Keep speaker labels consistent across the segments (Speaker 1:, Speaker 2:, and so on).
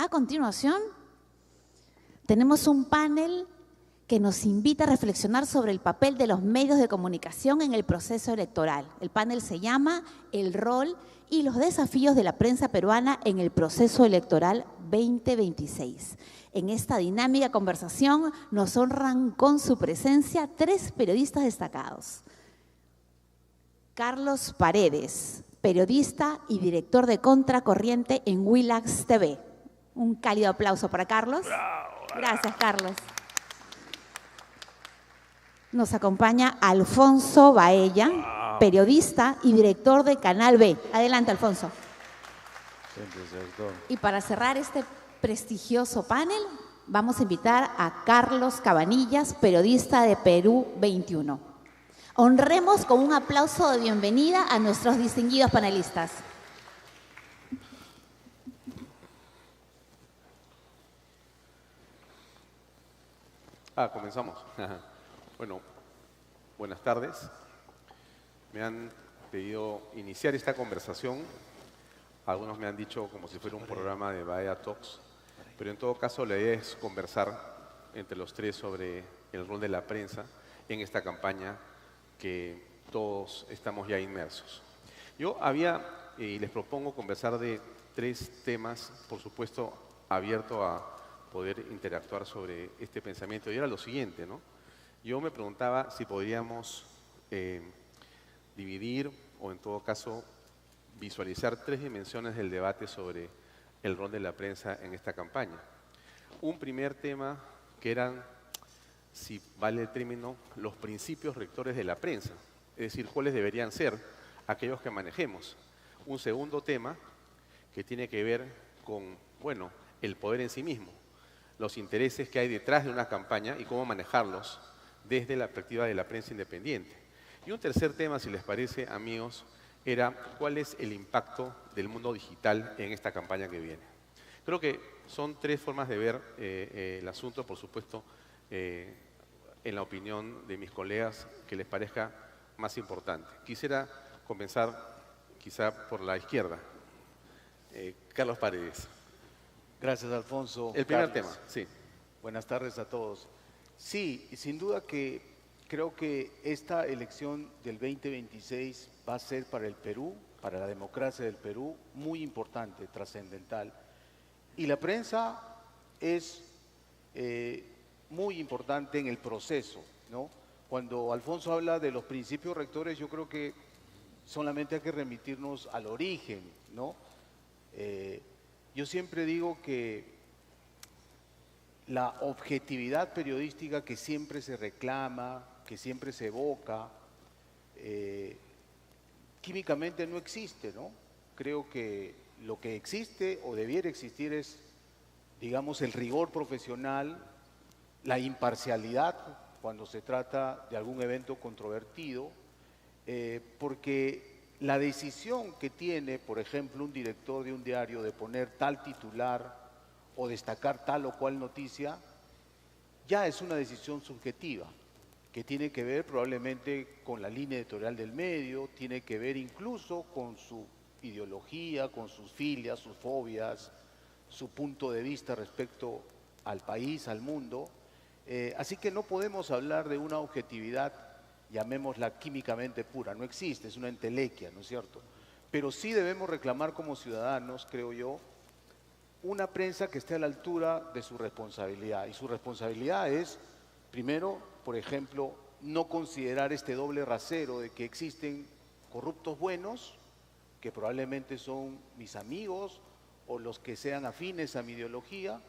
Speaker 1: A continuación, tenemos un panel que nos invita a reflexionar sobre el papel de los medios de comunicación en el proceso electoral. El panel se llama El rol y los desafíos de la prensa peruana en el proceso electoral 2026. En esta dinámica conversación nos honran con su presencia 3 periodistas destacados. Carlos Paredes, periodista y director de Contracorriente en Willax TV. Un cálido aplauso para Carlos. Gracias, Carlos. Nos acompaña Alfonso Baella, periodista y director de Canal B. Adelante, Alfonso. Y para cerrar este prestigioso panel, vamos a invitar a Carlos Cabanillas, periodista de Perú 21. Honremos con un aplauso de bienvenida a nuestros distinguidos panelistas.
Speaker 2: Comenzamos. Bueno, buenas tardes. Me han pedido iniciar esta conversación. Algunos me han dicho como si fuera un programa de Baella Talks, pero en todo caso la idea es conversar entre los 3 sobre el rol de la prensa en esta campaña que todos estamos ya inmersos. Yo les propongo conversar de 3 temas, por supuesto, abierto a poder interactuar sobre este pensamiento. Y era lo siguiente, ¿no? Yo me preguntaba si podríamos dividir o en todo caso visualizar 3 dimensiones del debate sobre el rol de la prensa en esta campaña. Un primer tema que eran, si vale el término, los principios rectores de la prensa, es decir, cuáles deberían ser aquellos que manejemos. Un segundo tema que tiene que ver con, bueno, el poder en sí mismo, los intereses que hay detrás de una campaña y cómo manejarlos desde la perspectiva de la prensa independiente. Y un tercer tema, si les parece, amigos, era cuál es el impacto del mundo digital en esta campaña que viene. Creo que son 3 formas de ver el asunto, por supuesto, en la opinión de mis colegas que les parezca más importante. Quisiera comenzar quizá por la izquierda. Carlos Paredes.
Speaker 3: Gracias, Alfonso.
Speaker 2: El primer tema, sí.
Speaker 3: Buenas tardes a todos. Sí, sin duda que creo que esta elección del 2026 va a ser para el Perú, para la democracia del Perú, muy importante, trascendental. Y la prensa es muy importante en el proceso, ¿no? Cuando Alfonso habla de los principios rectores, yo creo que solamente hay que remitirnos al origen, ¿no? Yo siempre digo que la objetividad periodística que siempre se reclama, que siempre se evoca, químicamente no existe, ¿no? Creo que lo que existe o debiera existir es, digamos, el rigor profesional, la imparcialidad cuando se trata de algún evento controvertido, porque la decisión que tiene, por ejemplo, un director de un diario de poner tal titular o destacar tal o cual noticia, ya es una decisión subjetiva, que tiene que ver probablemente con la línea editorial del medio, tiene que ver incluso con su ideología, con sus filias, sus fobias, su punto de vista respecto al país, al mundo. Así que no podemos hablar de una objetividad, llamémosla químicamente pura, no existe, es una entelequia, ¿no es cierto? Pero sí debemos reclamar como ciudadanos, creo yo, una prensa que esté a la altura de su responsabilidad. Y su responsabilidad es, primero, por ejemplo, no considerar este doble rasero de que existen corruptos buenos, que probablemente son mis amigos o los que sean afines a mi ideología,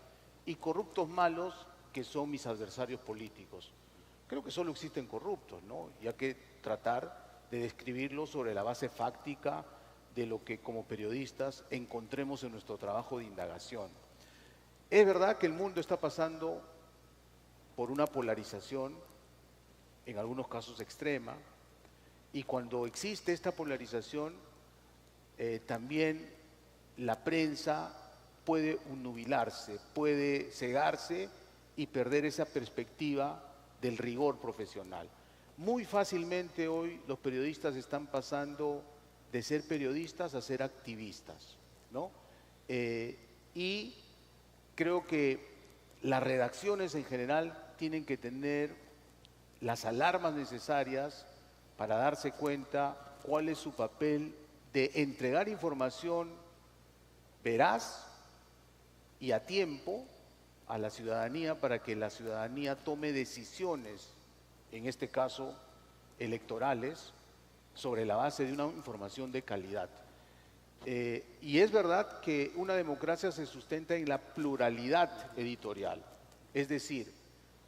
Speaker 3: y corruptos malos, que son mis adversarios políticos. Creo que solo existen corruptos, ¿no? Y hay que tratar de describirlos sobre la base fáctica de lo que como periodistas encontremos en nuestro trabajo de indagación. Es verdad que el mundo está pasando por una polarización, en algunos casos extrema, y cuando existe esta polarización, también la prensa puede nubilarse, puede cegarse y perder esa perspectiva del rigor profesional. Muy fácilmente hoy los periodistas están pasando de ser periodistas a ser activistas, ¿no? Y creo que las redacciones en general tienen que tener las alarmas necesarias para darse cuenta cuál es su papel de entregar información veraz y a tiempo a la ciudadanía para que la ciudadanía tome decisiones, en este caso electorales, sobre la base de una información de calidad. Y es verdad que una democracia se sustenta en la pluralidad editorial, es decir,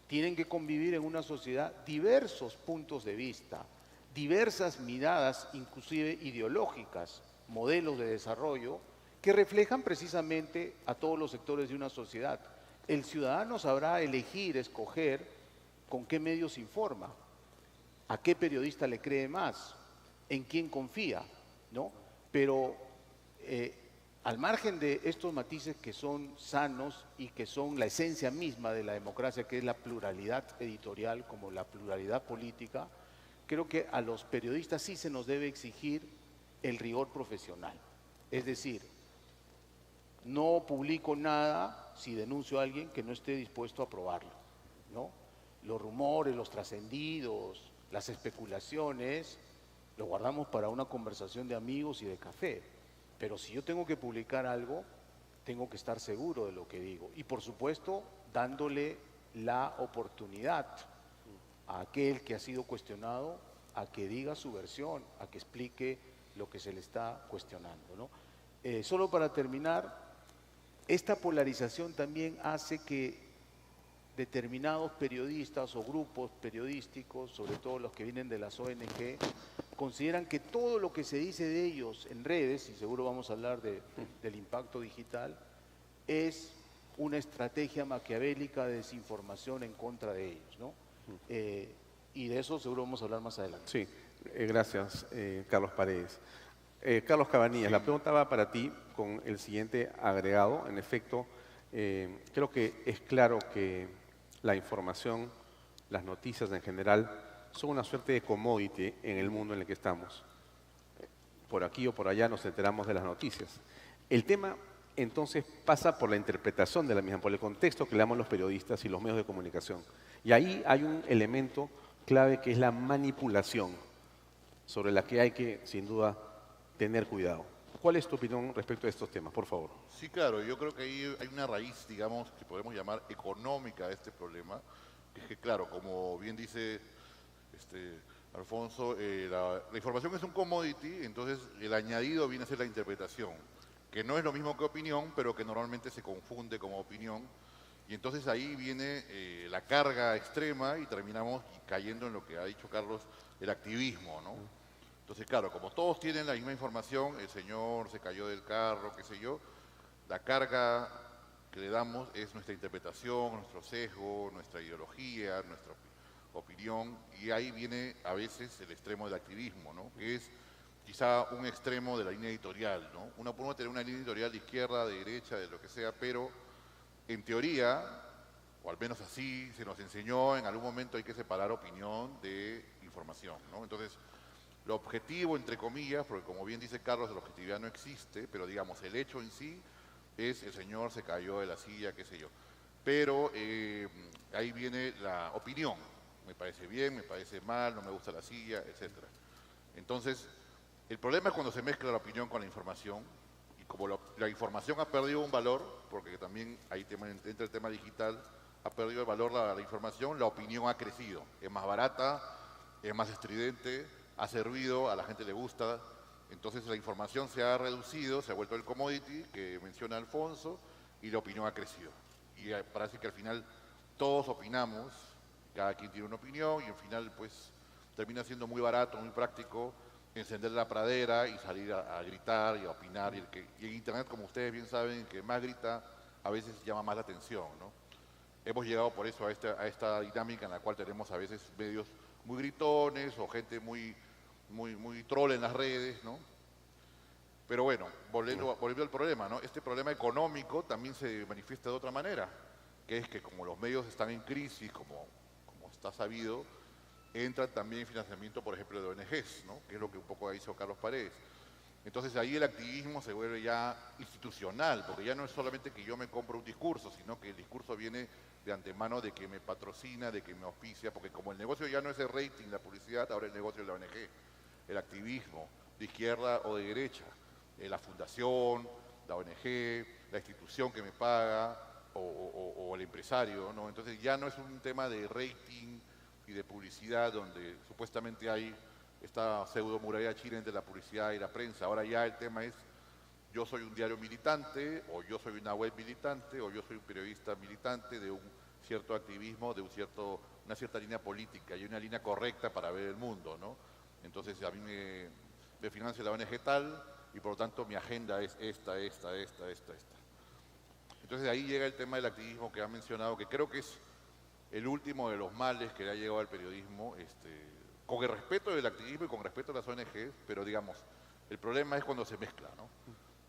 Speaker 3: tienen que convivir en una sociedad diversos puntos de vista, diversas miradas, inclusive ideológicas, modelos de desarrollo, que reflejan precisamente a todos los sectores de una sociedad. El ciudadano sabrá elegir, escoger con qué medios informa, a qué periodista le cree más, en quién confía, ¿no? Pero al margen de estos matices que son sanos y que son la esencia misma de la democracia, que es la pluralidad editorial como la pluralidad política, creo que a los periodistas sí se nos debe exigir el rigor profesional. Es decir, no publico nada si denuncio a alguien que no esté dispuesto a probarlo, ¿no? Los rumores, los trascendidos, las especulaciones, lo guardamos para una conversación de amigos y de café. Pero si yo tengo que publicar algo, tengo que estar seguro de lo que digo. Y por supuesto, dándole la oportunidad a aquel que ha sido cuestionado a que diga su versión, a que explique lo que se le está cuestionando, ¿no? Solo para terminar, esta polarización también hace que determinados periodistas o grupos periodísticos, sobre todo los que vienen de las ONG, consideran que todo lo que se dice de ellos en redes, y seguro vamos a hablar del impacto digital, es una estrategia maquiavélica de desinformación en contra de ellos, ¿no? Y de eso seguro vamos a hablar más adelante.
Speaker 2: Sí, gracias, Carlos Paredes. Carlos Cabanillas, la pregunta va para ti con el siguiente agregado. En efecto, creo que es claro que la información, las noticias en general, son una suerte de commodity en el mundo en el que estamos. Por aquí o por allá nos enteramos de las noticias. El tema, entonces, pasa por la interpretación de la misma, por el contexto que le damos los periodistas y los medios de comunicación. Y ahí hay un elemento clave que es la manipulación, sobre la que hay que, sin duda, tener cuidado. ¿Cuál es tu opinión respecto a estos temas, por favor?
Speaker 4: Sí, claro, yo creo que ahí hay una raíz, digamos, que podemos llamar económica de este problema, que es que, claro, como bien dice Alfonso, la información es un commodity, entonces el añadido viene a ser la interpretación, que no es lo mismo que opinión, pero que normalmente se confunde como opinión, y entonces ahí viene la carga extrema y terminamos cayendo en lo que ha dicho Carlos, el activismo, ¿no? Entonces, claro, como todos tienen la misma información, el señor se cayó del carro, qué sé yo, la carga que le damos es nuestra interpretación, nuestro sesgo, nuestra ideología, nuestra opinión, y ahí viene a veces el extremo del activismo, ¿no? Que es quizá un extremo de la línea editorial, ¿no? Uno puede tener una línea editorial de izquierda, de derecha, de lo que sea, pero en teoría, o al menos así se nos enseñó, en algún momento hay que separar opinión de información, ¿no? Entonces, lo objetivo, entre comillas, porque como bien dice Carlos, la objetividad no existe, pero digamos, el hecho en sí es el señor se cayó de la silla, qué sé yo. Pero ahí viene la opinión. Me parece bien, me parece mal, no me gusta la silla, etc. Entonces, el problema es cuando se mezcla la opinión con la información, y como la información ha perdido un valor, porque también ahí entra el tema digital, ha perdido el valor la información, la opinión ha crecido. Es más barata, es más estridente, ha servido, a la gente le gusta, entonces la información se ha reducido, se ha vuelto el commodity que menciona Alfonso y la opinión ha crecido. Y parece que al final todos opinamos, cada quien tiene una opinión y al final pues termina siendo muy barato, muy práctico encender la pradera y salir a gritar y a opinar. Y en Internet, como ustedes bien saben, el que más grita a veces llama más la atención, ¿no? Hemos llegado por eso a esta dinámica en la cual tenemos a veces medios muy gritones o gente muy troll en las redes, ¿no? Pero bueno, volviendo al problema, ¿no? Este problema económico también se manifiesta de otra manera, que es que como los medios están en crisis, como está sabido, entra también financiamiento, por ejemplo, de ONGs, ¿no? Que es lo que un poco hizo Carlos Paredes. Entonces ahí el activismo se vuelve ya institucional, porque ya no es solamente que yo me compro un discurso, sino que el discurso viene de antemano de que me patrocina, de que me auspicia, porque como el negocio ya no es el rating, la publicidad, ahora el negocio es la ONG, el activismo, de izquierda o de derecha, la fundación, la ONG, la institución que me paga o el empresario, ¿no? Entonces ya no es un tema de rating y de publicidad donde supuestamente hay esta pseudo muralla china entre la publicidad y la prensa. Ahora ya el tema es, yo soy un diario militante, o yo soy una web militante, o yo soy un periodista militante de un cierto activismo, de una cierta línea política, y una línea correcta para ver el mundo, ¿no? Entonces a mí me financia la ONG tal, y por lo tanto mi agenda es esta. Entonces ahí llega el tema del activismo que ha mencionado, que creo que es el último de los males que le ha llegado al periodismo, con el respeto del activismo y con respeto a las ONGs, pero digamos, el problema es cuando se mezcla, ¿no?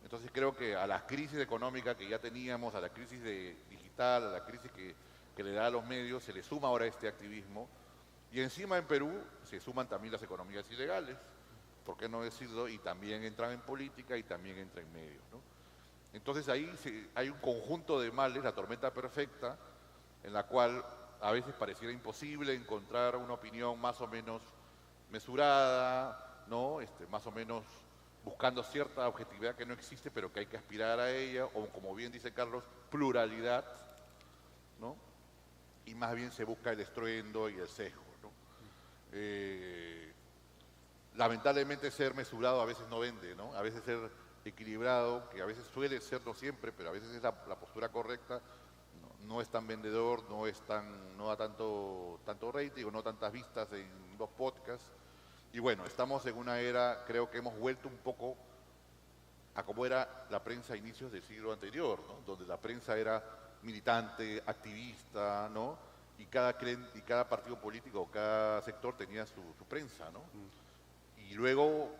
Speaker 4: Entonces creo que a la crisis económica que ya teníamos, a la crisis digital, a la crisis que le da a los medios, se le suma ahora este activismo, y encima en Perú se suman también las economías ilegales, ¿por qué no decirlo? Y también entran en política y también entran en medios, ¿no? Entonces ahí hay un conjunto de males, la tormenta perfecta, en la cual a veces pareciera imposible encontrar una opinión más o menos mesurada, ¿no? Más o menos buscando cierta objetividad que no existe, pero que hay que aspirar a ella, o como bien dice Carlos, pluralidad, ¿no? Y más bien se busca el estruendo y el sesgo, ¿no? Lamentablemente ser mesurado a veces no vende, ¿no? A veces ser equilibrado, que a veces suele ser, no siempre, pero a veces es la postura correcta, no es tan vendedor, no da tanto rating o no tantas vistas en los podcasts. Y bueno, estamos en una era, creo que hemos vuelto un poco a cómo era la prensa a inicios del siglo anterior, ¿no? Donde la prensa era militante, activista, ¿no? Y cada partido político, cada sector tenía su prensa, ¿no? Y luego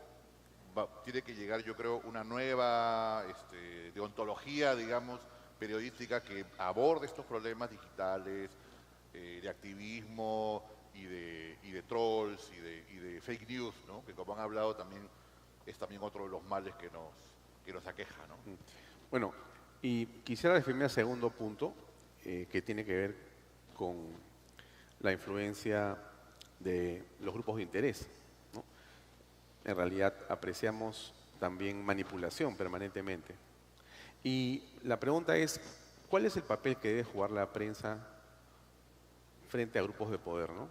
Speaker 4: tiene que llegar, yo creo, una nueva deontología, digamos, periodística que aborde estos problemas digitales, de activismo y de trolls y de fake news, ¿no? Que como han hablado también es también otro de los males que nos aqueja, ¿no?
Speaker 2: Bueno, y quisiera referirme al segundo punto, que tiene que ver con la influencia de los grupos de interés, ¿no? En realidad apreciamos también manipulación permanentemente. Y la pregunta es, ¿cuál es el papel que debe jugar la prensa frente a grupos de poder, ¿no?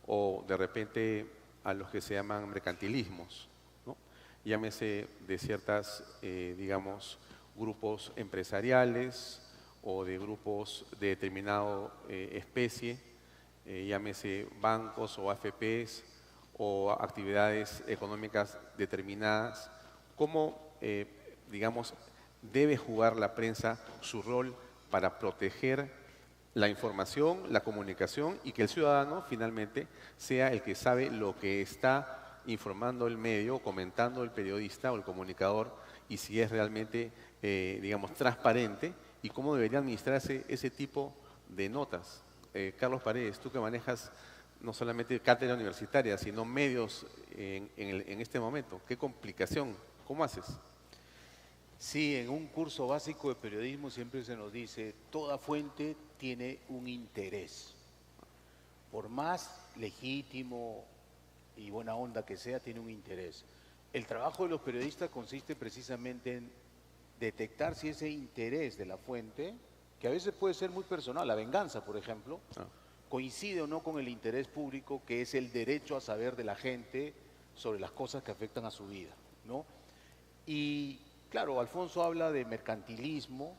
Speaker 2: O de repente a los que se llaman mercantilismos, ¿no? Llámese de ciertas, digamos, grupos empresariales o de grupos de determinada especie, llámese bancos o AFPs o actividades económicas determinadas. ¿Cómo, digamos, debe jugar la prensa su rol para proteger la información, la comunicación y que el ciudadano finalmente sea el que sabe lo que está informando el medio, comentando el periodista o el comunicador y si es realmente, digamos, transparente y cómo debería administrarse ese tipo de notas? Carlos Paredes, tú que manejas no solamente cátedra universitaria, sino medios en este momento, ¿qué complicación? ¿Cómo haces?
Speaker 3: Sí, en un curso básico de periodismo siempre se nos dice, toda fuente tiene un interés. Por más legítimo y buena onda que sea, tiene un interés. El trabajo de los periodistas consiste precisamente en detectar si ese interés de la fuente, que a veces puede ser muy personal, la venganza, por ejemplo, coincide o no con el interés público, que es el derecho a saber de la gente sobre las cosas que afectan a su vida, ¿no? Y claro, Alfonso habla de mercantilismo,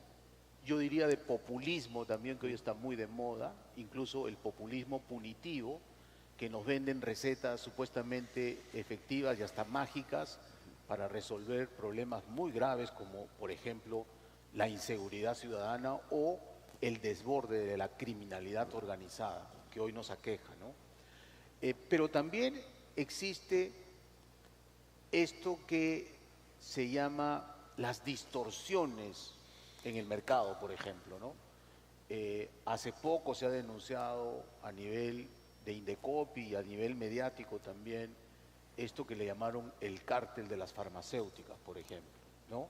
Speaker 3: yo diría de populismo también, que hoy está muy de moda, incluso el populismo punitivo, que nos venden recetas supuestamente efectivas y hasta mágicas para resolver problemas muy graves como, por ejemplo, la inseguridad ciudadana o el desborde de la criminalidad organizada, que hoy nos aqueja, ¿no? Pero también existe esto que se llama las distorsiones en el mercado, por ejemplo, ¿no? Hace poco se ha denunciado a nivel de Indecopi y a nivel mediático también esto que le llamaron el cártel de las farmacéuticas, por ejemplo, ¿no?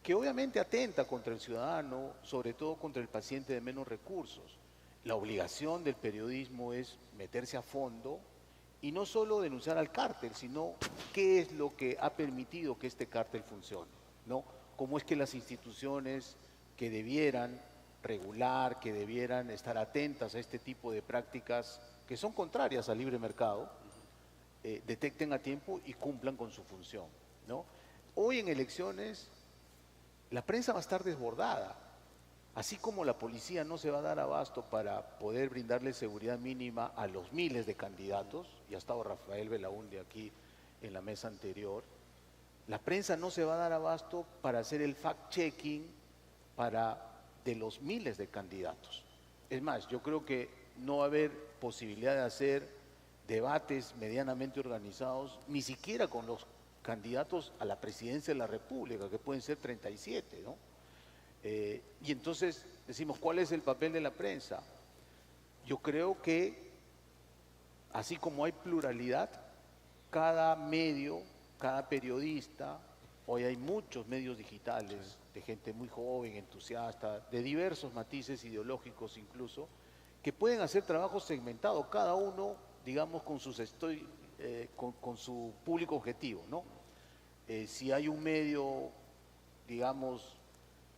Speaker 3: Que obviamente atenta contra el ciudadano, sobre todo contra el paciente de menos recursos. La obligación del periodismo es meterse a fondo y no solo denunciar al cártel, sino qué es lo que ha permitido que este cártel funcione, ¿no? Cómo es que las instituciones que debieran regular, que debieran estar atentas a este tipo de prácticas que son contrarias al libre mercado, detecten a tiempo y cumplan con su función, ¿no? Hoy en elecciones la prensa va a estar desbordada, así como la policía no se va a dar abasto para poder brindarle seguridad mínima a los miles de candidatos, y ha estado Rafael Belaúnde aquí en la mesa anterior, la prensa no se va a dar abasto para hacer el fact-checking de los miles de candidatos. Es más, yo creo que no va a haber posibilidad de hacer debates medianamente organizados, ni siquiera con los candidatos a la presidencia de la República, que pueden ser 37, ¿no? Y entonces decimos, ¿cuál es el papel de la prensa? Yo creo que, así como hay pluralidad, cada medio, cada periodista, hoy hay muchos medios digitales de gente muy joven, entusiasta, de diversos matices ideológicos incluso, que pueden hacer trabajo segmentado, cada uno, digamos, con su público objetivo, ¿no? Si hay un medio, digamos,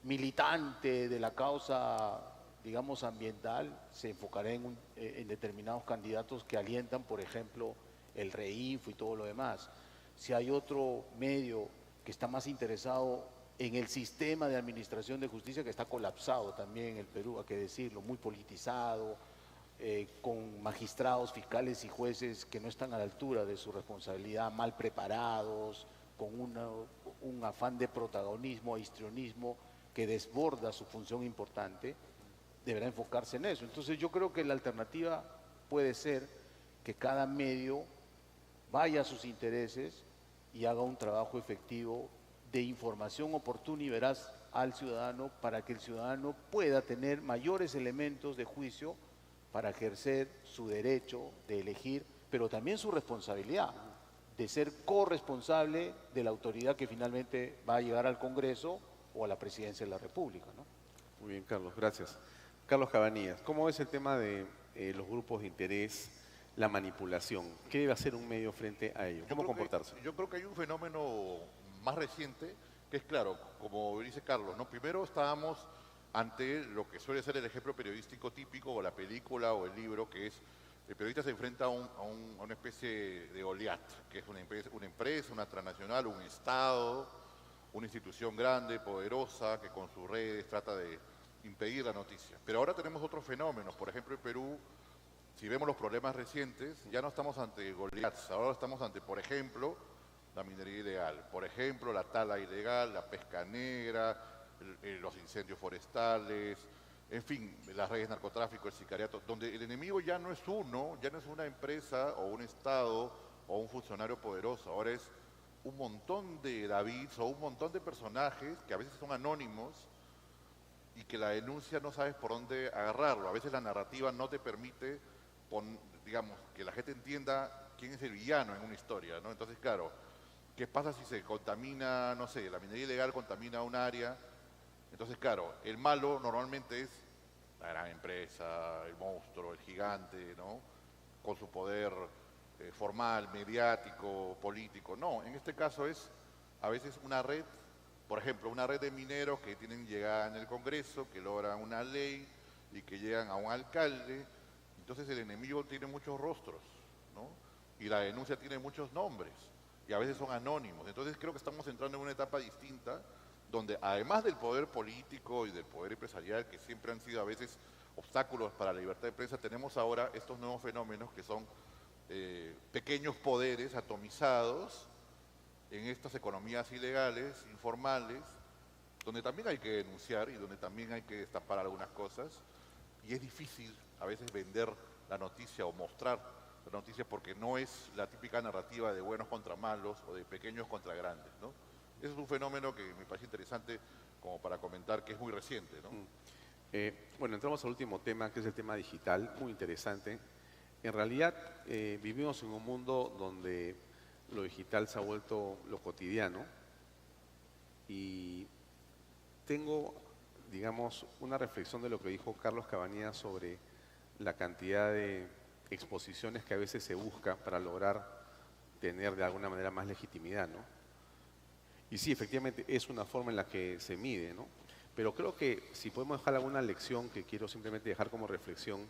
Speaker 3: militante de la causa, digamos, ambiental, se enfocará en determinados candidatos que alientan, por ejemplo, el REINFO y todo lo demás. Si hay otro medio que está más interesado en el sistema de administración de justicia, que está colapsado también en el Perú, hay que decirlo, muy politizado, con magistrados, fiscales y jueces que no están a la altura de su responsabilidad, mal preparados, con un afán de protagonismo, histrionismo que desborda su función importante, deberá enfocarse en eso. Entonces yo creo que la alternativa puede ser que cada medio vaya a sus intereses y haga un trabajo efectivo de información oportuna y veraz al ciudadano, para que el ciudadano pueda tener mayores elementos de juicio para ejercer su derecho de elegir, pero también su responsabilidad de ser corresponsable de la autoridad que finalmente va a llegar al Congreso o a la Presidencia de la República, ¿no?
Speaker 2: Muy bien, Carlos, gracias. Carlos Cabanillas, ¿cómo es el tema de los grupos de interés, la manipulación? ¿Qué debe hacer un medio frente a ello? ¿Cómo comportarse?
Speaker 4: Yo creo que hay un fenómeno más reciente, que es claro, como dice Carlos, ¿no? Primero estábamos ante lo que suele ser el ejemplo periodístico típico, o la película o el libro, que es el periodista se enfrenta a una especie de Goliat, que es una empresa, una transnacional, un Estado, una institución grande, poderosa, que con sus redes trata de impedir la noticia. Pero ahora tenemos otros fenómenos. Por ejemplo, en Perú, si vemos los problemas recientes, ya no estamos ante Goliaths, ahora estamos ante, por ejemplo, la minería ilegal, por ejemplo, la tala ilegal, la pesca negra, los incendios forestales, en fin, las redes de narcotráfico, el sicariato, donde el enemigo ya no es uno, ya no es una empresa o un Estado o un funcionario poderoso, ahora es un montón de Davids o un montón de personajes que a veces son anónimos y que la denuncia no sabes por dónde agarrarlo. A veces la narrativa no te permite, digamos, que la gente entienda quién es el villano en una historia, ¿no? Entonces, claro, ¿qué pasa si se contamina, no sé, la minería ilegal contamina un área? Entonces, claro, el malo normalmente es la gran empresa, el monstruo, el gigante, ¿no? Con su poder formal, mediático, político. No, en este caso es a veces una red, por ejemplo, una red de mineros que tienen llegada en el Congreso, que logran una ley y que llegan a un alcalde. Entonces el enemigo tiene muchos rostros, ¿no? Y la denuncia tiene muchos nombres y a veces son anónimos. Entonces creo que estamos entrando en una etapa distinta, donde además del poder político y del poder empresarial, que siempre han sido a veces obstáculos para la libertad de prensa, tenemos ahora estos nuevos fenómenos que son pequeños poderes atomizados en estas economías ilegales, informales, donde también hay que denunciar y donde también hay que destapar algunas cosas, y es difícil a veces vender la noticia o mostrar la noticia porque no es la típica narrativa de buenos contra malos o de pequeños contra grandes, ¿no? Ese es un fenómeno que me parece interesante como para comentar, que es muy reciente, ¿no?
Speaker 2: Bueno, entramos al último tema, que es el tema digital, muy interesante. En realidad, vivimos en un mundo donde lo digital se ha vuelto lo cotidiano y tengo, digamos, una reflexión de lo que dijo Carlos Cabanillas sobre la cantidad de exposiciones que a veces se busca para lograr tener de alguna manera más legitimidad, ¿no? Y sí, efectivamente es una forma en la que se mide, ¿no? Pero creo que si podemos dejar alguna lección que quiero simplemente dejar como reflexión,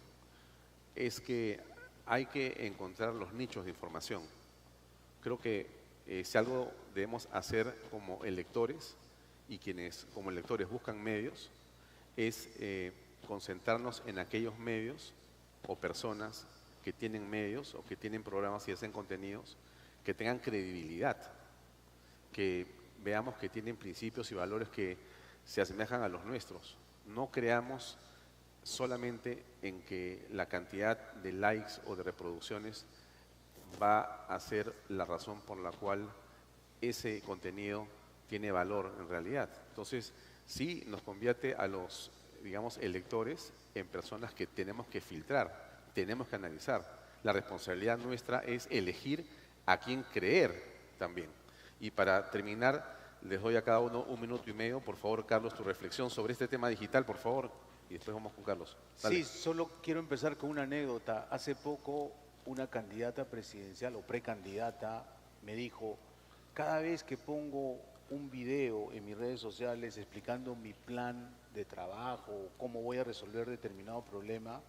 Speaker 2: es que hay que encontrar los nichos de información. Creo que si algo debemos hacer como electores y quienes como electores buscan medios, es concentrarnos en aquellos medios o personas que tienen medios o que tienen programas y hacen contenidos que tengan credibilidad, que veamos que tienen principios y valores que se asemejan a los nuestros. No creamos solamente en que la cantidad de likes o de reproducciones va a ser la razón por la cual ese contenido tiene valor en realidad. Entonces, sí nos convierte a los, digamos, electores en personas que tenemos que filtrar, tenemos que analizar. La responsabilidad nuestra es elegir a quién creer también. Y para terminar, les doy a cada uno 1 minuto y medio. Por favor, Carlos, tu reflexión sobre este tema digital, por favor. Y después vamos con Carlos. Dale.
Speaker 3: Sí, solo quiero empezar con una anécdota. Hace poco una candidata presidencial o precandidata me dijo, cada vez que pongo un video en mis redes sociales explicando mi plan de trabajo, cómo voy a resolver determinado problema,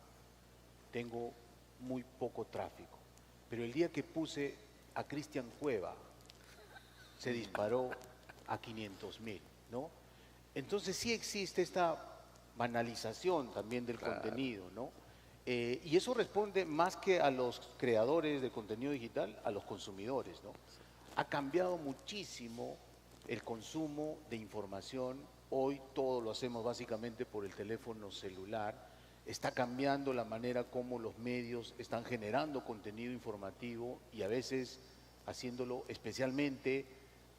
Speaker 3: tengo muy poco tráfico. Pero el día que puse a Cristian Cueva, se disparó a 500.000, ¿no? Entonces sí existe esta banalización también del contenido, ¿no? Y eso responde más que a los creadores de contenido digital, a los consumidores, ¿no? Ha cambiado muchísimo el consumo de información. Hoy todo lo hacemos básicamente por el teléfono celular. Está cambiando la manera como los medios están generando contenido informativo y a veces haciéndolo especialmente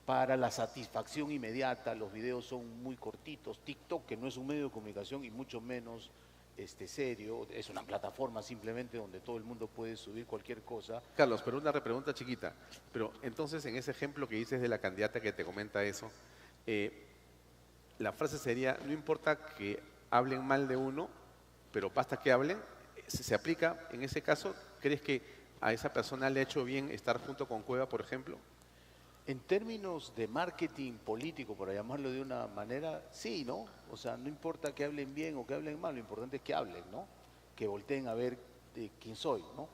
Speaker 3: para la satisfacción inmediata. Los videos son muy cortitos. TikTok, que no es un medio de comunicación y mucho menos serio, es una plataforma simplemente donde todo el mundo puede subir cualquier cosa.
Speaker 2: Carlos, pero una pregunta chiquita. Pero entonces, en ese ejemplo que dices de la candidata que te comenta eso, la frase sería, no importa que hablen mal de uno, pero basta que hablen. ¿Se aplica en ese caso? ¿Crees que a esa persona le ha hecho bien estar junto con Cueva, por ejemplo?
Speaker 3: En términos de marketing político, para llamarlo de una manera, sí, ¿no? O sea, no importa que hablen bien o que hablen mal, lo importante es que hablen, ¿no? Que volteen a ver quién soy, ¿no?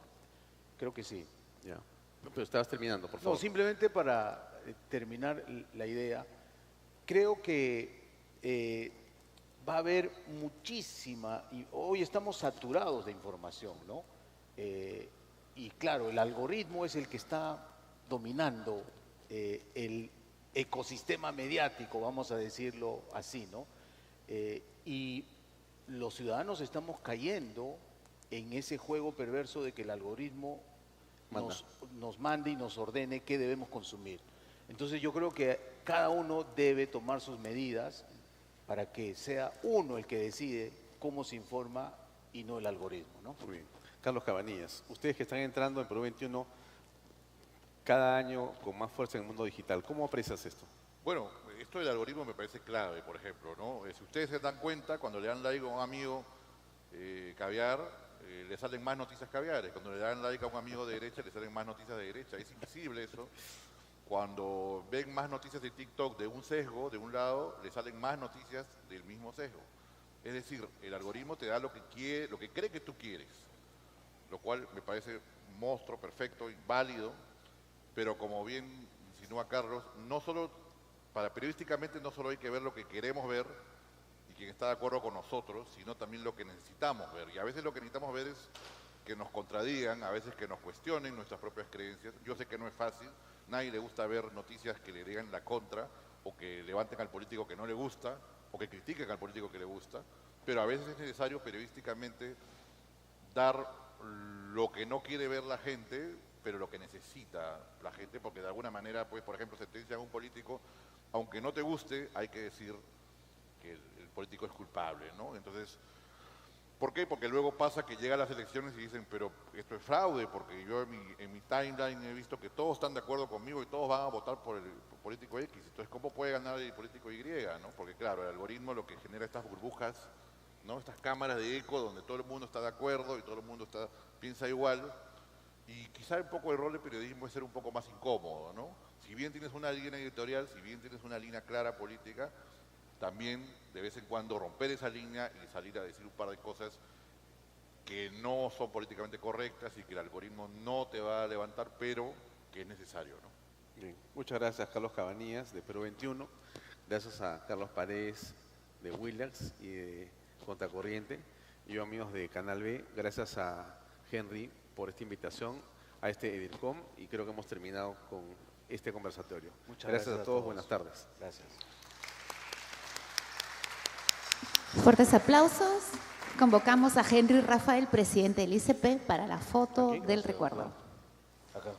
Speaker 3: Creo que sí.
Speaker 2: Ya. Pero estabas terminando, por favor.
Speaker 3: No, simplemente para terminar la idea, creo que va a haber muchísima, y hoy estamos saturados de información, ¿no? Y claro, el algoritmo es el que está dominando el ecosistema mediático, vamos a decirlo así, ¿no? Y los ciudadanos estamos cayendo en ese juego perverso de que el algoritmo nos mande y nos ordene qué debemos consumir. Entonces yo creo que cada uno debe tomar sus medidas para que sea uno el que decide cómo se informa y no el algoritmo, ¿no?
Speaker 2: Muy bien. Carlos Cabanillas, ustedes que están entrando en Perú 21 cada año con más fuerza en el mundo digital, ¿cómo aprecias esto?
Speaker 4: Bueno, esto del algoritmo me parece clave, por ejemplo, ¿no? Si ustedes se dan cuenta, cuando le dan like a un amigo caviar, le salen más noticias caviares. Cuando le dan like a un amigo de derecha, le salen más noticias de derecha. Es invisible eso. Cuando ven más noticias de TikTok de un sesgo, de un lado, le salen más noticias del mismo sesgo. Es decir, el algoritmo te da lo que quiere, lo que cree que tú quieres, lo cual me parece un monstruo perfecto y válido, pero como bien insinúa Carlos, no solo, periodísticamente no solo hay que ver lo que queremos ver y quien está de acuerdo con nosotros, sino también lo que necesitamos ver. Y a veces lo que necesitamos ver es que nos contradigan, a veces que nos cuestionen nuestras propias creencias. Yo sé que no es fácil, nadie le gusta ver noticias que le digan la contra, o que levanten al político que no le gusta, o que critiquen al político que le gusta, pero a veces es necesario periodísticamente dar lo que no quiere ver la gente, pero lo que necesita la gente, porque de alguna manera, pues, por ejemplo, sentencian a un político, aunque no te guste, hay que decir que el político es culpable, ¿no? Entonces, ¿Por qué? Porque luego pasa que llegan las elecciones y dicen, pero esto es fraude, porque yo en mi timeline he visto que todos están de acuerdo conmigo y todos van a votar por el político X. Entonces, ¿cómo puede ganar el político Y? ¿No? Porque claro, el algoritmo lo que genera estas burbujas, ¿no? Estas cámaras de eco donde todo el mundo está de acuerdo y todo el mundo piensa igual. Y quizá un poco el rol del periodismo es ser un poco más incómodo, ¿no? Si bien tienes una línea editorial, si bien tienes una línea clara política, también de vez en cuando romper esa línea y salir a decir un par de cosas que no son políticamente correctas y que el algoritmo no te va a levantar, pero que es necesario, ¿no?
Speaker 2: Bien. Muchas gracias, Carlos Cabanillas, de Perú 21. Gracias a Carlos Paredes, de Willax y de Contracorriente. Y yo, amigos de Canal B, gracias a Henry por esta invitación a este EDIRCOM y creo que hemos terminado con este conversatorio.
Speaker 3: Muchas
Speaker 2: gracias a todos. Buenas tardes.
Speaker 3: Gracias.
Speaker 1: Fuertes aplausos. Convocamos a Henry Rafael, presidente del ICP, para la foto del recuerdo.
Speaker 3: Acá.